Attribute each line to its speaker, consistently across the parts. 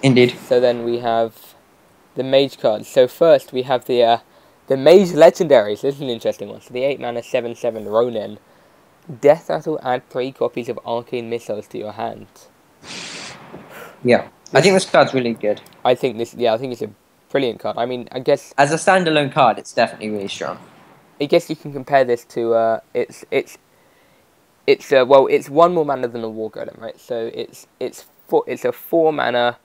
Speaker 1: Indeed.
Speaker 2: So then we have the Mage cards. So first we have the Mage legendaries. This is an interesting one. So the 8 mana 7/7 Ronin. Death Rattle, add 3 copies of Arcane Missiles to your hand.
Speaker 1: Yeah. I think this card's really good.
Speaker 2: I think this. Yeah, I think it's a brilliant card. I mean, I guess
Speaker 1: As a standalone card, it's definitely really strong.
Speaker 2: you can compare this to it's one more mana than a War Golem, right? So it's a 4 mana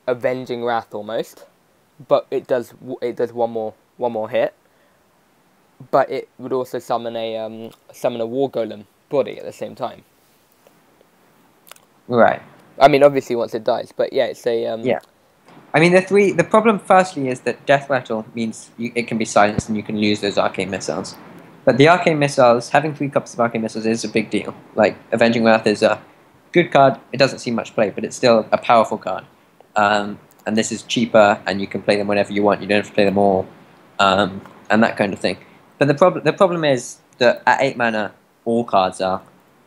Speaker 2: Avenging Wrath almost, but it does one more hit. But it would also summon a War Golem body at the same time.
Speaker 1: Right.
Speaker 2: I mean, obviously once it dies, but yeah, it's a
Speaker 1: Yeah. I mean, the problem firstly is that Death Rattle means it can be silenced and you can lose those Arcane Missiles. But the Arcane Missiles, having 3 copies of Arcane Missiles is a big deal. Like, Avenging Wrath is a good card. It doesn't see much play, but it's still a powerful card. And this is cheaper, and you can play them whenever you want. You don't have to play them all, and that kind of thing. But the problem is that at 8 mana, all cards are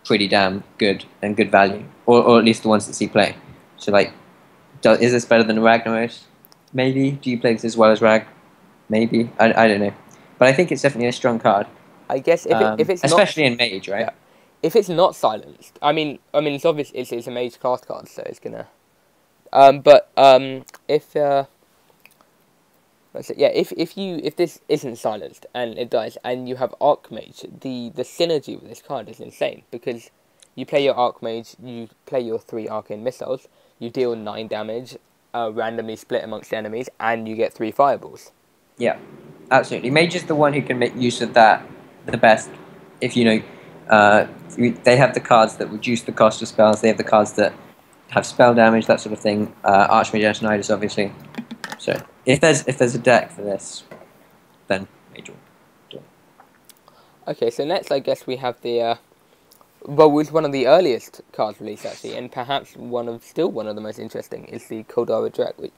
Speaker 1: pretty damn good and good value, or at least the ones that see play. So, like, is this better than Ragnaros? Maybe. Do you play this as well as Rag? Maybe. I don't know. But I think it's definitely a strong card.
Speaker 2: I guess if it's
Speaker 1: especially
Speaker 2: not,
Speaker 1: in Mage, right?
Speaker 2: yeah, if it's not silenced, I mean it's obvious it's a Mage class card, so it's gonna. If if this isn't silenced and it dies and you have Archmage, the synergy with this card is insane because you play your Archmage, you play your 3 Arcane Missiles, you deal 9 damage, randomly split amongst enemies, and you get 3 fireballs.
Speaker 1: Yeah, absolutely. Mage is the one who can make use of that the best. If they have the cards that reduce the cost of spells. They have the cards that have spell damage, that sort of thing. Archmage Antonidas, obviously. So if there's a deck for this, then Mage will do it.
Speaker 2: Okay, so next I guess we have the well, was one of the earliest cards released actually, and perhaps one of the most interesting is the Koldara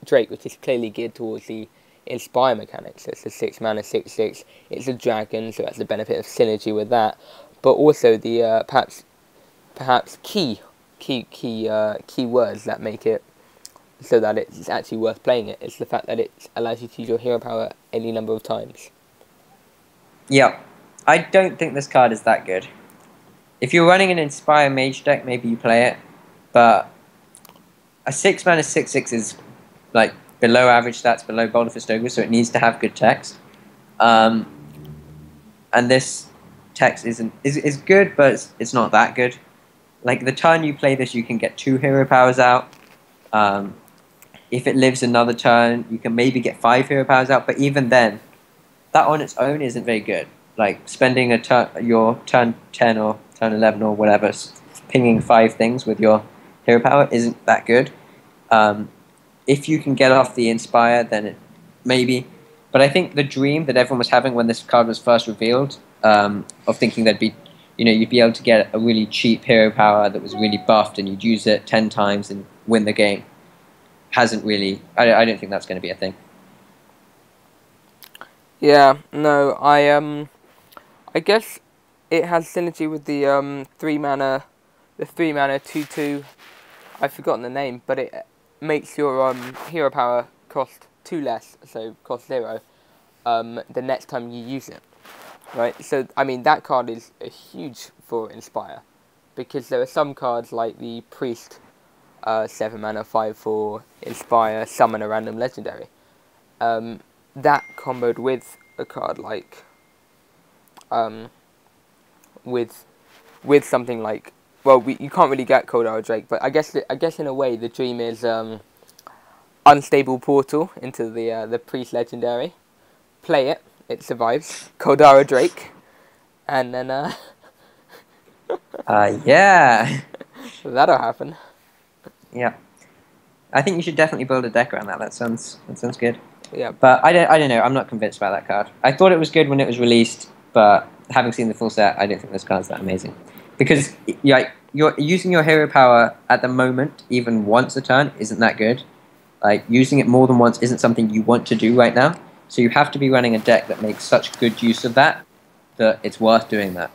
Speaker 2: Drake, which is clearly geared towards the Inspire mechanics. So it's a 6 mana 6/6. It's a dragon, so that's the benefit of synergy with that. But also the perhaps key words that make it so that it's actually worth playing it. It's the fact that it allows you to use your hero power any number of times.
Speaker 1: Yeah, I don't think this card is that good. If you're running an Inspire Mage deck, maybe you play it, but a 6 mana 6/6 is like below average stats, below Boulder Fist Ogre, so it needs to have good text. And this text is good, but it's not that good. Like, the turn you play this, you can get 2 hero powers out. If it lives another turn, you can maybe get 5 hero powers out, but even then, that on its own isn't very good. Like, spending your turn 10 or turn 11 or whatever, pinging 5 things with your hero power isn't that good. If you can get off the Inspire, then maybe. But I think the dream that everyone was having when this card was first revealed, of thinking there'd be, you'd be able to get a really cheap hero power that was really buffed and you'd use it 10 times and win the game, hasn't really. I don't think that's going to be a thing.
Speaker 2: Yeah, no, I guess it has synergy with the 3 mana, 2/2. I've forgotten the name, but it makes your hero power cost 2 less, so cost 0, the next time you use it. Right, so I mean that card is huge for Inspire, because there are some cards like the Priest, 7 mana 5/4 Inspire, summon a random legendary. That comboed with a card like with something like, well, you can't really get Koldara Drake, but I guess in a way the dream is Unstable Portal into the Priest legendary. Play it, it survives. Koldara Drake, and then
Speaker 1: Yeah.
Speaker 2: that'll happen.
Speaker 1: Yeah. I think you should definitely build a deck around that. That sounds good.
Speaker 2: Yeah,
Speaker 1: But I don't know. I'm not convinced about that card. I thought it was good when it was released, but having seen the full set, I don't think this card's that amazing. Because you're using your hero power at the moment, even once a turn, isn't that good. Like, using it more than once isn't something you want to do right now. So you have to be running a deck that makes such good use of that it's worth doing that.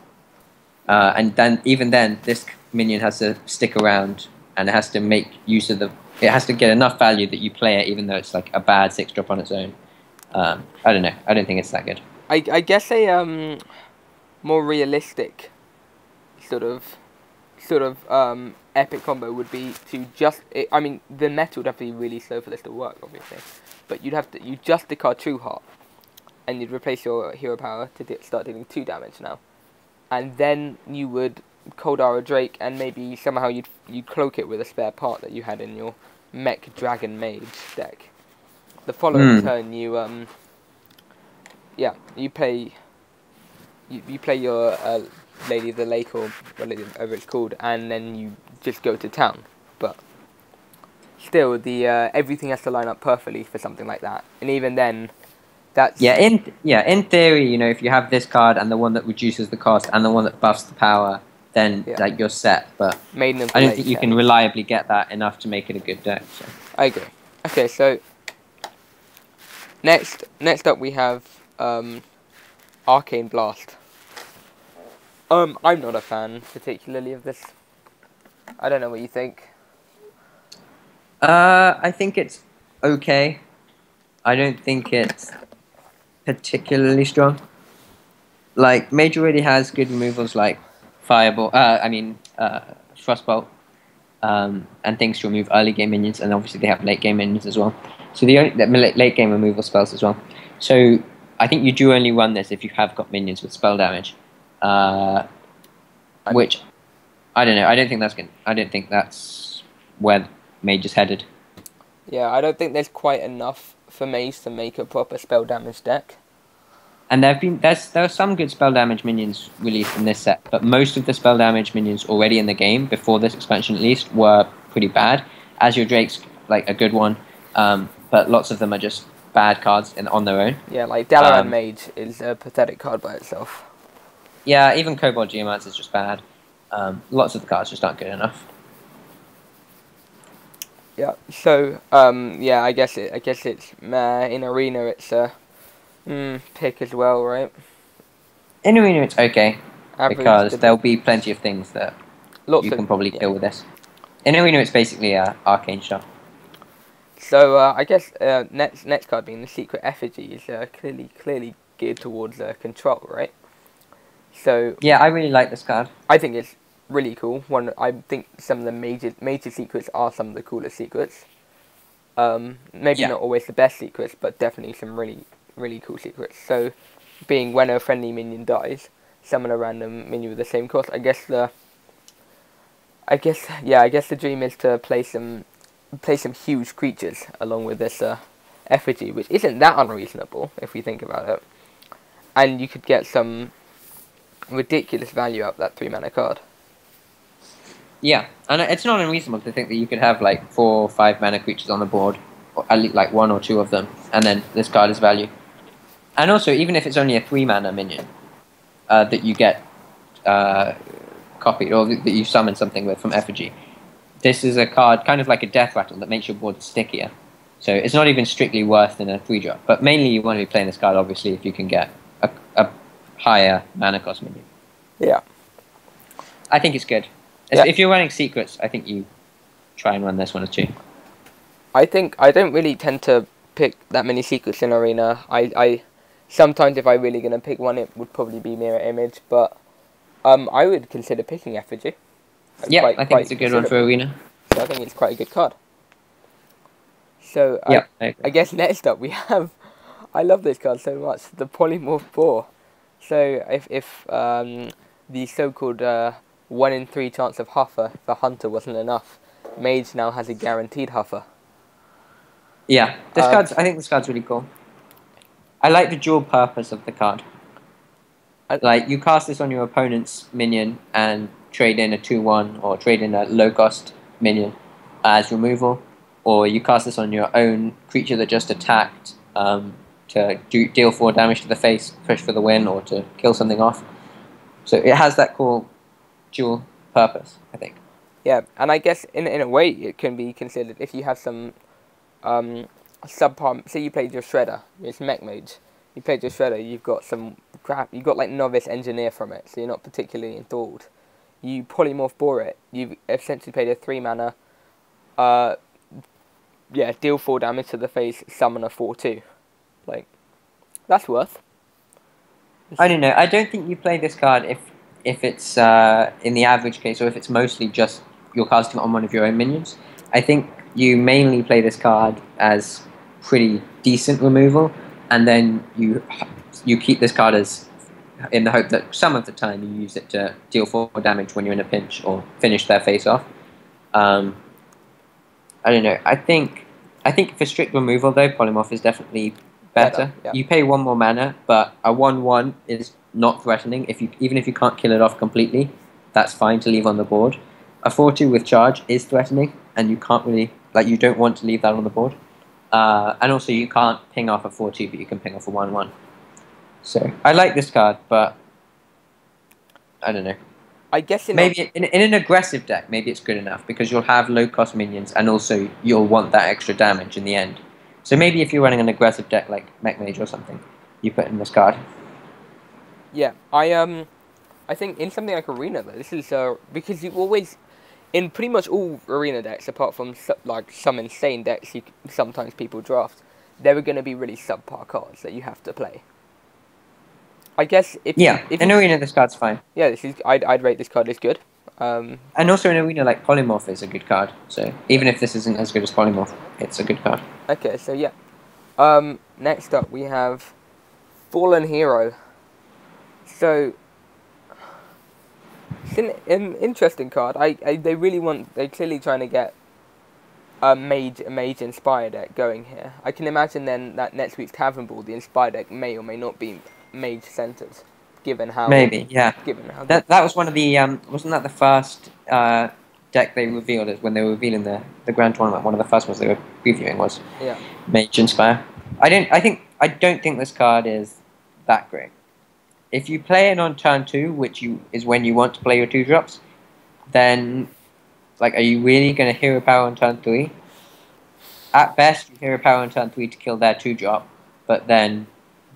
Speaker 1: And then even then, this minion has to stick around and it has to make use of It has to get enough value that you play it, even though it's like a bad 6-drop on its own. I don't know. I don't think it's that good.
Speaker 2: I guess a more realistic sort of epic combo would be to just. I mean, the meta would have to be really slow for this to work, obviously, but you just discard True Heart, and you'd replace your hero power to start dealing 2 damage now, and then you would Cold Aura Drake, and maybe somehow you'd cloak it with a spare part that you had in your Mech Dragon Mage deck. The following turn, you play your Lady of the Lake or whatever it's called, and then you just go to town. But still, the everything has to line up perfectly for something like that, and even then, that's
Speaker 1: in theory, you know, if you have this card and the one that reduces the cost and the one that buffs the power, then like you're set. But I don't think you can reliably get that enough to make it a good deck. So.
Speaker 2: I agree. Okay, so next up we have Arcane Blast. I'm not a fan particularly of this. I don't know what you think.
Speaker 1: I think it's okay. I don't think it's particularly strong. Like, Mage already has good removals like Fireball, Frostbolt, and things to remove early game minions, and obviously they have late game minions as well. So the late game removal spells as well. So I think you do only run this if you have got minions with spell damage, which I don't know. I don't think that's good. I don't think that's where Mage is headed.
Speaker 2: Yeah, I don't think there's quite enough for Mage to make a proper spell damage deck.
Speaker 1: And there are some good spell damage minions released in this set, but most of the spell damage minions already in the game before this expansion at least were pretty bad. Azure Drake's like a good one, but lots of them are just bad cards on their own.
Speaker 2: Yeah, like Dalaran Mage is a pathetic card by itself.
Speaker 1: Yeah, even Kobold Geomancer is just bad. Lots of the cards just aren't good enough.
Speaker 2: Yeah. So I guess it's in Arena it's pick as well, right?
Speaker 1: In Arena it's okay,
Speaker 2: Average
Speaker 1: because there'll be plenty of things that you can probably kill with this. In Arena it's basically Arcane stuff.
Speaker 2: So I guess next card being the Secret Effigy is clearly geared towards control, right? So
Speaker 1: yeah, I really like this card.
Speaker 2: I think it's really cool. I think some of the major secrets are some of the coolest secrets. Maybe not always the best secrets, but definitely some really cool secrets. So, being when a friendly minion dies, summon a random minion with the same cost. I guess the dream is to play some huge creatures along with this effigy, which isn't that unreasonable if we think about it. And you could get some ridiculous value out of that 3-mana card.
Speaker 1: Yeah, and it's not unreasonable to think that you could have like 4 or 5 mana creatures on the board, or at least like 1 or 2 of them, and then this card is value. And also, even if it's only a 3-mana minion that you get copied, or that you summon something with from Effigy, this is a card kind of like a Death Rattle that makes your board stickier. So it's not even strictly worse than a 3-drop. But mainly you want to be playing this card, obviously, if you can get a higher mana cost minion.
Speaker 2: Yeah.
Speaker 1: I think it's good. If you're running secrets, I think you try and run this one too.
Speaker 2: I think I don't really tend to pick that many secrets in Arena. I sometimes if I'm really gonna pick one, it would probably be Mirror Image, but I would consider picking Effigy.
Speaker 1: Yeah, I think it's a good one for Arena.
Speaker 2: So I think it's quite a good card. So I guess next up we have, I love this card so much, the Polymorph Boar. So if the so-called 1 in 3 chance of Huffer for Hunter wasn't enough, Mage now has a guaranteed Huffer.
Speaker 1: Yeah, I think this card's really cool. I like the dual purpose of the card. Like, you cast this on your opponent's minion and trade in a 2/1 or trade in a low-cost minion as removal, or you cast this on your own creature that just attacked to deal 4 damage to the face, push for the win, or to kill something off. So it has that cool dual purpose, I think.
Speaker 2: Yeah, and I guess in a way it can be considered if you have some subpar. Say you played your Shredder, it's Mech Mage. You played your Shredder, you've got some crap. You got like Novice Engineer from it, so you're not particularly enthralled. You Polymorph Boar it. You've essentially played a 3-mana yeah, deal 4 damage to the face, summon a 4/2. Like, that's worth.
Speaker 1: I don't know. I don't think you play this card if it's in the average case, or if it's mostly just you're casting it on one of your own minions. I think you mainly play this card as pretty decent removal, and then you keep this card as in the hope that some of the time you use it to deal 4 damage when you're in a pinch or finish their face off. Um, I don't know. I think for strict removal though, polymorph is definitely better.
Speaker 2: Yeah.
Speaker 1: You pay 1 more mana, but a 1/1 is not threatening. Even if you can't kill it off completely, that's fine to leave on the board. A 4/2 with charge is threatening, and you can't really you don't want to leave that on the board. And also you can't ping off a 4/2, but you can ping off a 1/1. So I like this card, but I don't know.
Speaker 2: I guess
Speaker 1: Maybe in an aggressive deck, maybe it's good enough because you'll have low-cost minions and also you'll want that extra damage in the end. So maybe if you're running an aggressive deck like Mage or something, you put in this card.
Speaker 2: Yeah, I think in something like Arena though, this is because you always, in pretty much all Arena decks, apart from like some insane decks sometimes people draft, there are going to be really subpar cards that you have to play. I guess if
Speaker 1: in Arena this card's fine.
Speaker 2: Yeah, I'd rate this card as good.
Speaker 1: And also in Arena, like Polymorph is a good card. So even if this isn't as good as Polymorph, it's a good card.
Speaker 2: Okay, so yeah. Next up we have Fallen Hero. So it's an interesting card. They're clearly trying to get a mage inspired deck going here. I can imagine then that next week's Tavern Ball, the inspired deck may or may not be mage centered, given how
Speaker 1: maybe
Speaker 2: given how
Speaker 1: that was one of the wasn't that the first deck they revealed when they were revealing the grand tournament. One of the first ones they were previewing was Mage Inspire. I don't think this card is that great. If you play it on turn 2, which is when you want to play your 2-drops, then are you really going to Hero Power on turn 3? At best, you Hero Power on turn 3 to kill their 2-drop, but then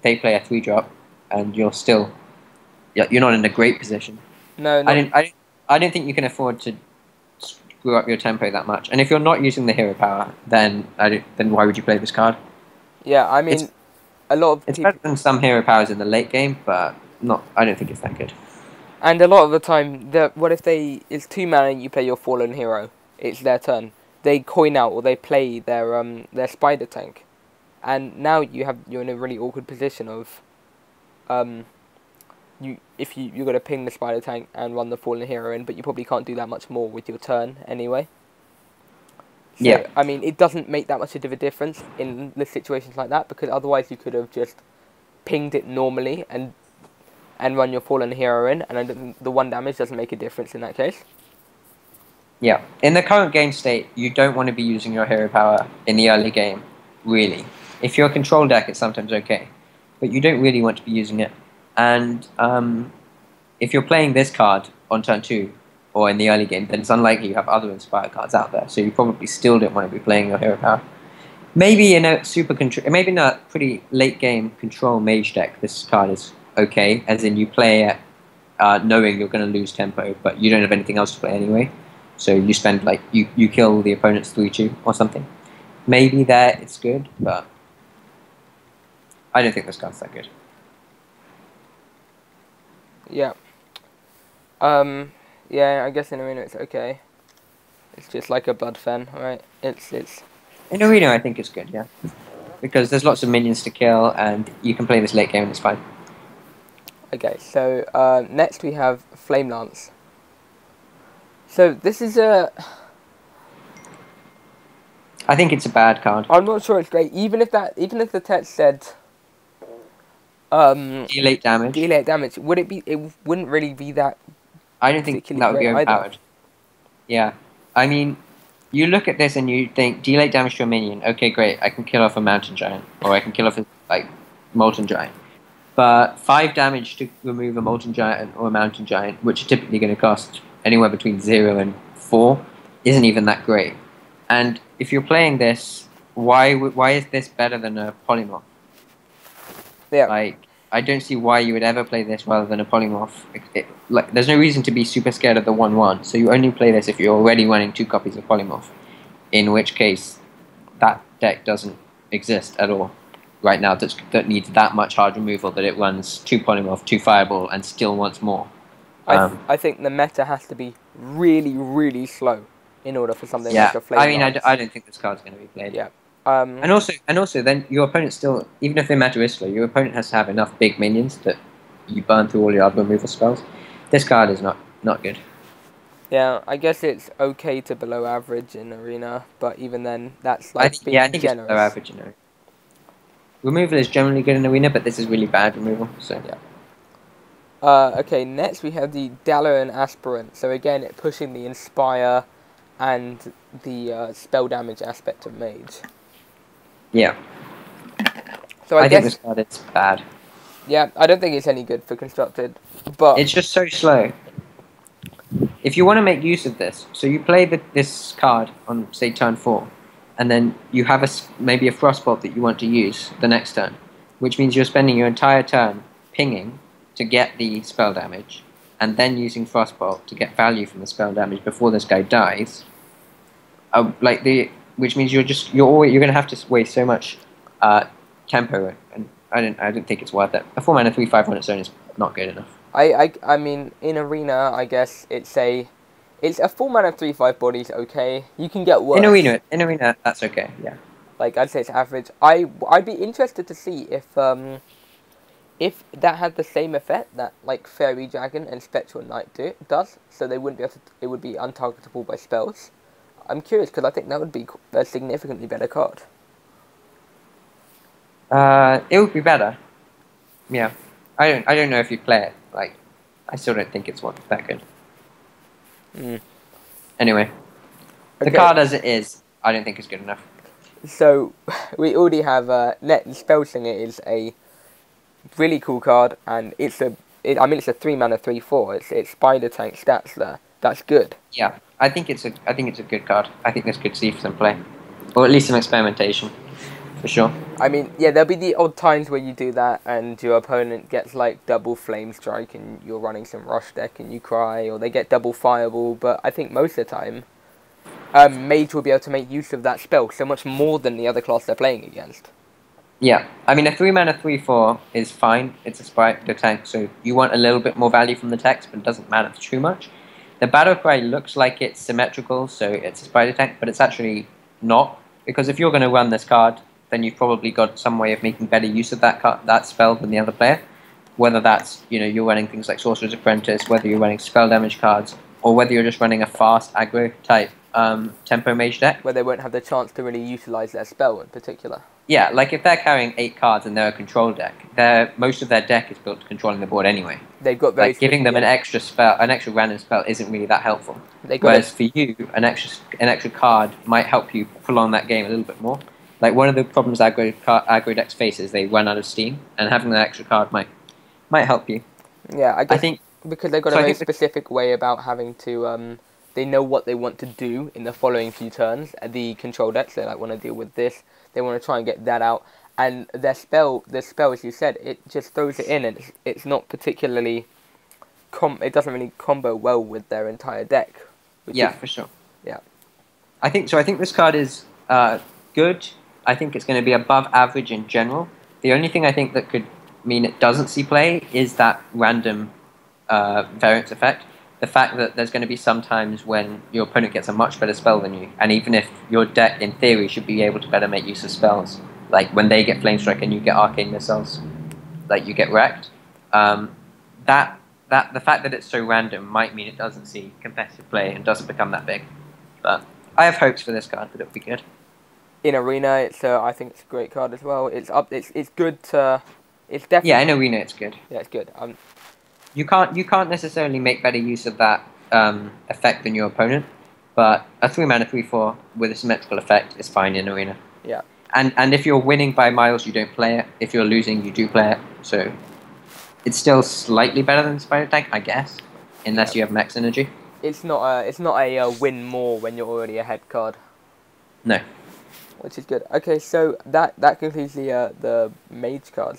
Speaker 1: they play a 3-drop, and you're not in a great position.
Speaker 2: No.
Speaker 1: I don't think you can afford to screw up your tempo that much. And if you're not using the Hero Power, then why would you play this card?
Speaker 2: Yeah, I mean,
Speaker 1: it's better than some Hero Powers in the late game, but I don't think it's that good.
Speaker 2: And a lot of the time, what if it's 2 mana and you play your Fallen Hero? It's their turn. They coin out or they play their Spider Tank, and now you're in a really awkward position of, you're going to ping the Spider Tank and run the Fallen Hero in, but you probably can't do that much more with your turn anyway. So,
Speaker 1: yeah.
Speaker 2: I mean, it doesn't make that much of a difference in the situations like that, because otherwise you could have just pinged it normally and run your Fallen Hero in, and the 1 damage doesn't make a difference in that case.
Speaker 1: Yeah. In the current game state, you don't want to be using your Hero Power in the early game, really. If you're a control deck, it's sometimes okay, but you don't really want to be using it. And if you're playing this card on turn 2, or in the early game, then it's unlikely you have other inspired cards out there, so you probably still don't want to be playing your Hero Power. Maybe in a maybe in a pretty late game control mage deck, this card is okay, as in you play it knowing you're going to lose tempo, but you don't have anything else to play anyway, so you spend you kill the opponent's 3/2 or something. Maybe there it's good, but I don't think this card's that good.
Speaker 2: Yeah. Yeah, I guess in Arena it's okay. It's just like a Blood Fen, right? It's
Speaker 1: In Arena I think it's good, yeah. Because there's lots of minions to kill and you can play this late game and it's fine.
Speaker 2: Okay, so next we have Flame Lance. So this is
Speaker 1: I think it's a bad card.
Speaker 2: I'm not sure it's great. Even if the text said
Speaker 1: deal 8 damage.
Speaker 2: Deal 8 damage. It wouldn't really be that.
Speaker 1: I don't think that would be overpowered. Yeah. I mean, you look at this and you think, deal 8 damage to a minion. Okay, great. I can kill off a Mountain Giant. Or I can kill off a, Molten Giant. But 5 damage to remove a Molten Giant or a Mountain Giant, which are typically going to cost anywhere between 0 and 4, isn't even that great. And if you're playing this, why is this better than a Polymorph?
Speaker 2: Yeah.
Speaker 1: I don't see why you would ever play this rather than a Polymorph. There's no reason to be super scared of the 1/1, so you only play this if you're already running 2 copies of Polymorph. In which case, that deck doesn't exist at all right now. That needs that much hard removal that it runs 2 polymorph, 2 fireball, and still wants more.
Speaker 2: I think the meta has to be really, really slow in order for something like
Speaker 1: Yeah,
Speaker 2: a Flame
Speaker 1: I
Speaker 2: Lance.
Speaker 1: don't think this card's going to be played.
Speaker 2: Yeah.
Speaker 1: And also, then your opponent still, even if their meta is slow, your opponent has to have enough big minions that you burn through all your other removal spells. This card is not good.
Speaker 2: Yeah, I guess it's okay to below average in Arena, but even then, that's like being
Speaker 1: I think it's below
Speaker 2: generous.
Speaker 1: average. Removal is generally good in Arena, but this is really bad removal. So
Speaker 2: Yeah. Okay, next we have the Dalaran Aspirant. So again, pushing the Inspire and the spell damage aspect of Mage.
Speaker 1: yeah,
Speaker 2: So
Speaker 1: I think
Speaker 2: guess,
Speaker 1: this card is bad.
Speaker 2: yeah, I don't think it's any good for Constructed, but
Speaker 1: It's just so slow. If you want to make use of this, so you play this card on, say, turn 4, and then you have maybe a Frostbolt that you want to use the next turn, which means you're spending your entire turn pinging to get the spell damage, and then using Frostbolt to get value from the spell damage before this guy dies. Which means you're going to have to waste so much tempo, and I don't think it's worth it. A 4-mana 3/5 on its own is not good enough.
Speaker 2: I mean, in Arena, I guess it's a 4-mana 3/5 body's okay. You can get worse.
Speaker 1: In arena, that's okay. Yeah.
Speaker 2: Like I'd say it's average. I'd be interested to see if that had the same effect that like Fairy Dragon and Spectral Knight does, so they wouldn't be able to, it would be untargetable by spells. I'm curious because I think that would be a significantly better card.
Speaker 1: It would be better. Yeah. I don't know if you play it. Like, I still don't think it's that good. Anyway, the card as it is, I don't think is good enough.
Speaker 2: So we already have Net Spellslinger is a really cool card, and it's a 3-mana 3/4. It's Spider Tank stats there. That's good.
Speaker 1: Yeah, I think it's a good card. I think this could see some play, or at least some experimentation, for sure.
Speaker 2: I mean, yeah, there'll be the odd times where you do that, and your opponent gets like double Flame Strike, and you're running some Rush deck, and you cry, or they get double Fireball. But I think most of the time, Mage will be able to make use of that spell so much more than the other class they're playing against.
Speaker 1: Yeah, I mean, a 3-mana 3/4 is fine. It's a Spider Tank, so you want a little bit more value from the text, but it doesn't matter too much. The battle cry looks like it's symmetrical, so it's a Spider Tank, but it's actually not, because if you're going to run this card, then you've probably got some way of making better use of that spell than the other player. Whether that's, you're running things like Sorcerer's Apprentice, whether you're running spell damage cards, or whether you're just running a fast aggro type tempo mage deck.
Speaker 2: Where they won't have the chance to really utilize their spell in particular.
Speaker 1: Yeah, like if they're carrying 8 cards and they're a control deck, most of their deck is built to controlling the board anyway.
Speaker 2: They've got very
Speaker 1: giving them an extra random spell isn't really that helpful. Whereas for you, an extra card might help you prolong that game a little bit more. Like one of the problems aggro decks face is they run out of steam, and having that extra card might help you.
Speaker 2: Yeah, I think because they've got a very specific way about having to. They know what they want to do in the following few turns. The control decks, they want to deal with this. They want to try and get that out. And their spell, as you said, it just throws it in, and it's not particularly. It doesn't really combo well with their entire deck.
Speaker 1: Yeah, for sure.
Speaker 2: Yeah.
Speaker 1: I think this card is good. I think it's going to be above average in general. The only thing I think that could mean it doesn't see play is that random variance effect. The fact that there's going to be some times when your opponent gets a much better spell than you, and even if your deck, in theory, should be able to better make use of spells, like when they get Flame Strike and you get Arcane Missiles, like you get wrecked. The fact that it's so random might mean it doesn't see competitive play and doesn't become that big. But I have hopes for this card that it'll be good.
Speaker 2: In Arena, I think it's a great card as well. It's good to. It's definitely.
Speaker 1: Yeah, in Arena it's good.
Speaker 2: Yeah, it's good.
Speaker 1: You can't necessarily make better use of that effect than your opponent, but a 3-mana 3/4 with a symmetrical effect is fine in Arena.
Speaker 2: Yeah.
Speaker 1: And if you're winning by miles, you don't play it. If you're losing, you do play it. So it's still slightly better than Spider Tank, I guess, unless you have max energy.
Speaker 2: It's not a win more when you're already ahead card.
Speaker 1: No.
Speaker 2: Which is good. Okay, so that concludes the Mage cards.